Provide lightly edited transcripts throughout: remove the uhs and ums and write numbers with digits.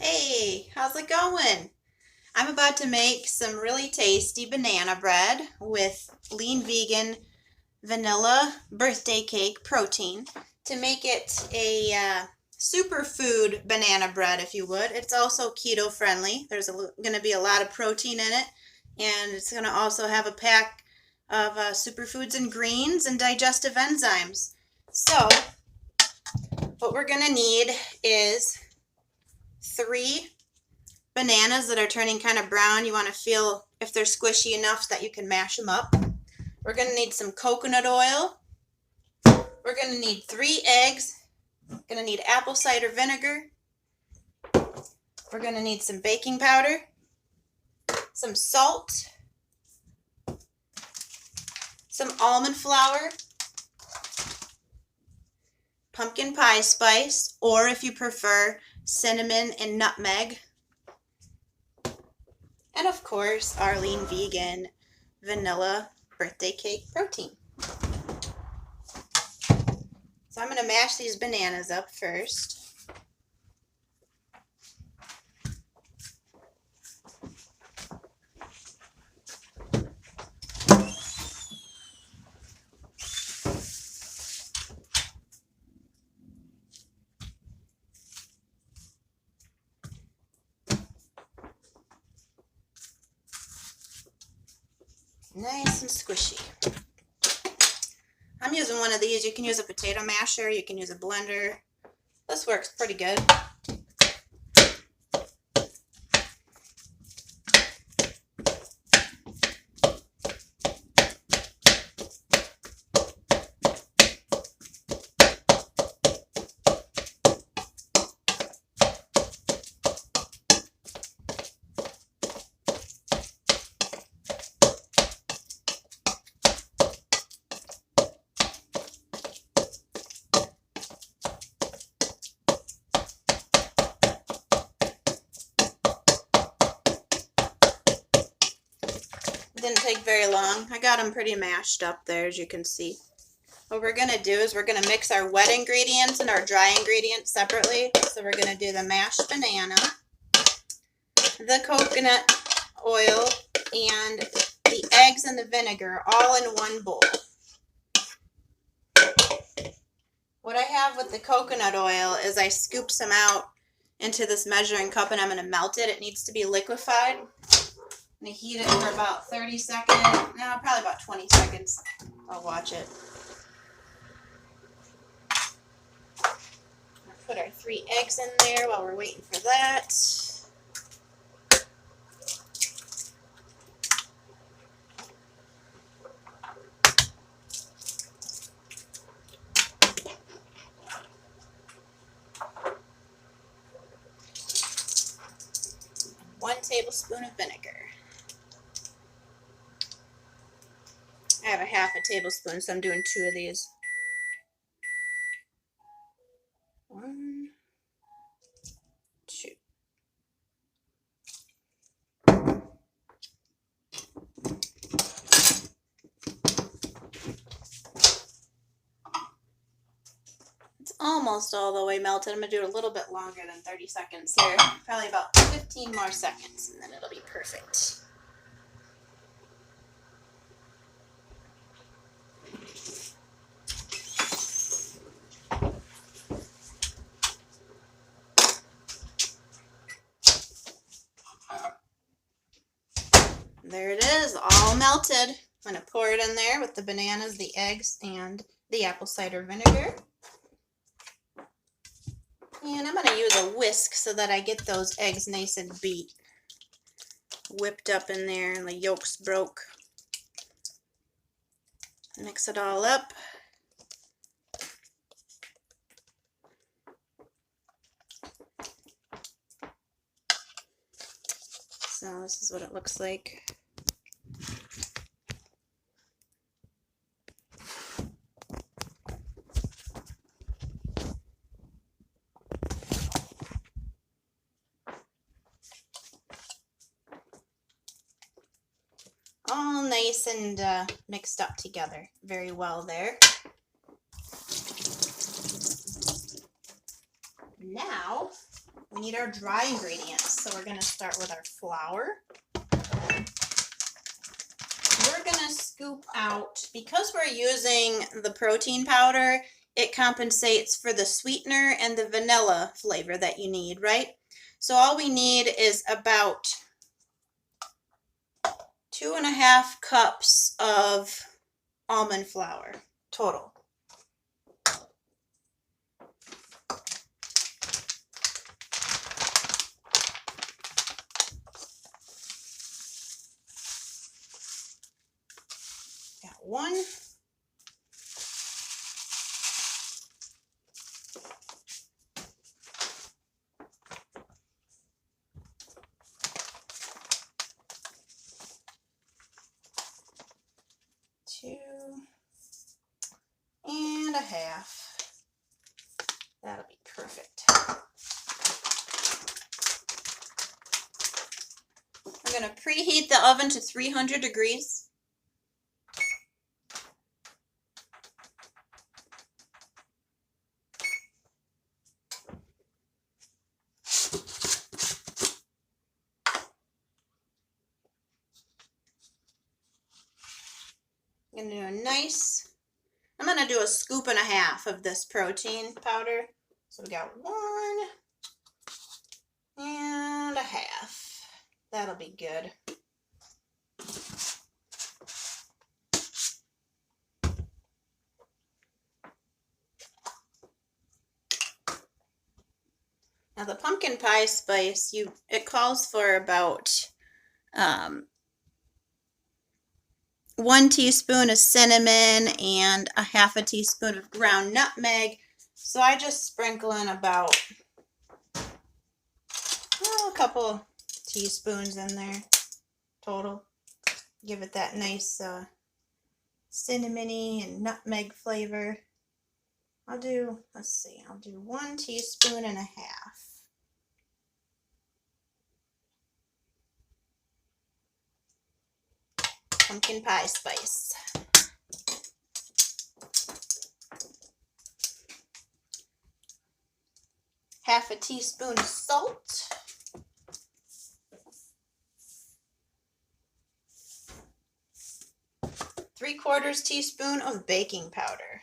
Hey, how's it going? I'm about to make some really tasty banana bread with lean vegan vanilla birthday cake protein to make it a superfood banana bread, if you would. It's also keto friendly. There's going to be a lot of protein in it, and it's going to also have a pack of superfoods and greens and digestive enzymes. So, what we're going to need is 3 bananas that are turning kind of brown. You want to feel if they're squishy enough so that you can mash them up. We're going to need some coconut oil. We're going to need 3 eggs. We're going to need apple cider vinegar. We're going to need some baking powder, some salt, some almond flour, pumpkin pie spice, or if you prefer, cinnamon and nutmeg. And of course, our lean vegan vanilla birthday cake protein. So I'm going to mash these bananas up first. Nice and squishy. I'm using one of these. You can use a potato masher, you can use a blender. This works pretty good. It didn't take very long. I got them pretty mashed up there, as you can see. What we're going to do is we're going to mix our wet ingredients and our dry ingredients separately. So we're going to do the mashed banana, the coconut oil, and the eggs and the vinegar all in one bowl. What I have with the coconut oil is I scoop some out into this measuring cup and I'm going to melt it. It needs to be liquefied. I'm going to heat it for about 30 seconds. No, probably about 20 seconds. I'll watch it. I'll put our 3 eggs in there while we're waiting for that. One tablespoon of vinegar. I have a half a tablespoon, so I'm doing 2 of these. 1, 2. It's almost all the way melted. I'm going to do it a little bit longer than 30 seconds here. Probably about 15 more seconds, and then it'll be perfect. There it is, all melted. I'm going to pour it in there with the bananas, the eggs, and the apple cider vinegar. And I'm going to use a whisk so that I get those eggs nice and beat. Whipped up in there and the yolks broke. Mix it all up. So this is what it looks like. All nice and mixed up together very well there. Now we need our dry ingredients. So we're going to start with our flour. We're going to scoop out, because we're using the protein powder, it compensates for the sweetener and the vanilla flavor that you need, right? So all we need is about 2.5 cups of almond flour total. Got 1. 2.5. That'll be perfect. I'm going to preheat the oven to 300 degrees. I'm going to do a scoop and a half of this protein powder. So we got 1.5. That'll be good. Now the pumpkin pie spice, it calls for about 1 teaspoon of cinnamon and 1/2 teaspoon of ground nutmeg. So I just sprinkle in about a couple teaspoons in there total. Give it that nice cinnamony and nutmeg flavor. I'll do 1.5 teaspoons. Pumpkin pie spice. Half a teaspoon of salt. Three-quarters teaspoon of baking powder.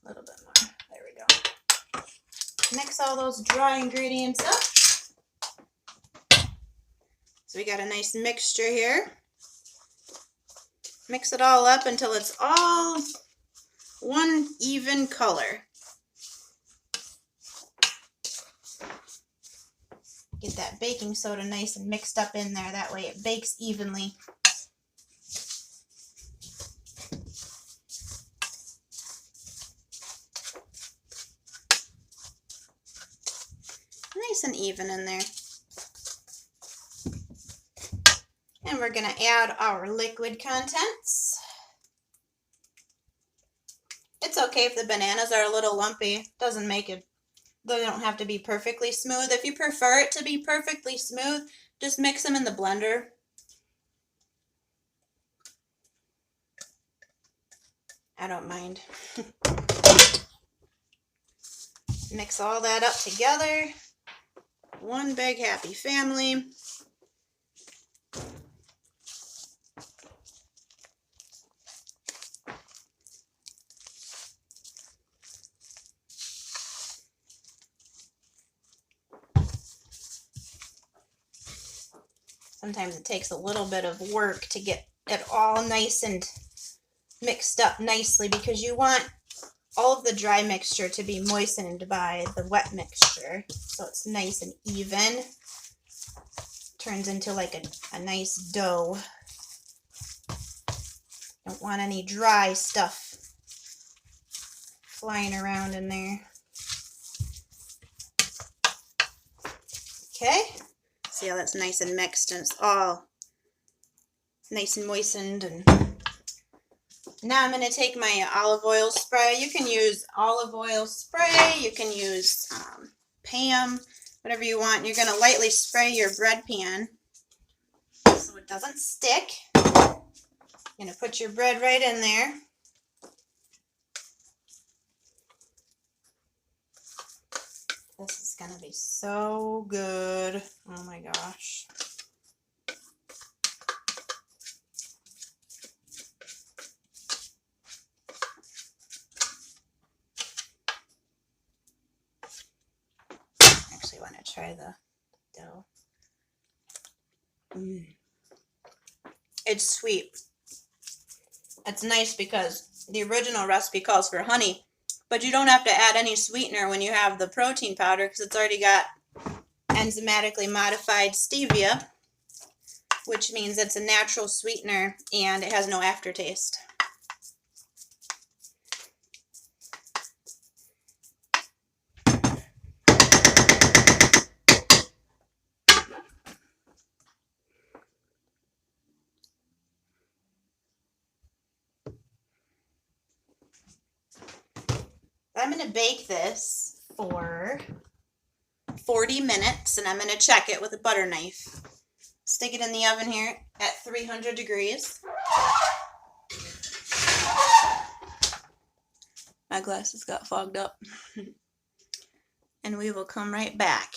A little bit more. There we go. Mix all those dry ingredients up. So we got a nice mixture here. Mix it all up until it's all one even color. Get that baking soda nice and mixed up in there. That way it bakes evenly. Nice and even in there. And we're going to add our liquid contents. It's okay if the bananas are a little lumpy. Doesn't make it, they don't have to be perfectly smooth. If you prefer it to be perfectly smooth, just mix them in the blender. I don't mind. Mix all that up together. One big happy family. Sometimes it takes a little bit of work to get it all nice and mixed up nicely because you want all of the dry mixture to be moistened by the wet mixture so it's nice and even. Turns into like a nice dough. Don't want any dry stuff flying around in there. Okay. See how that's nice and mixed and it's all nice and moistened. And now I'm going to take my olive oil spray. You can use olive oil spray. You can use Pam, whatever you want. You're going to lightly spray your bread pan so it doesn't stick. You're going to put your bread right in there. gonna be so good. Oh my gosh. Actually, I want to try the dough. It's sweet. It's nice because the original recipe calls for honey, but you don't have to add any sweetener when you have the protein powder because it's already got enzymatically modified stevia, which means it's a natural sweetener and it has no aftertaste. I'm going to bake this for 40 minutes and I'm going to check it with a butter knife. Stick it in the oven here at 300 degrees. My glasses got fogged up. And we will come right back.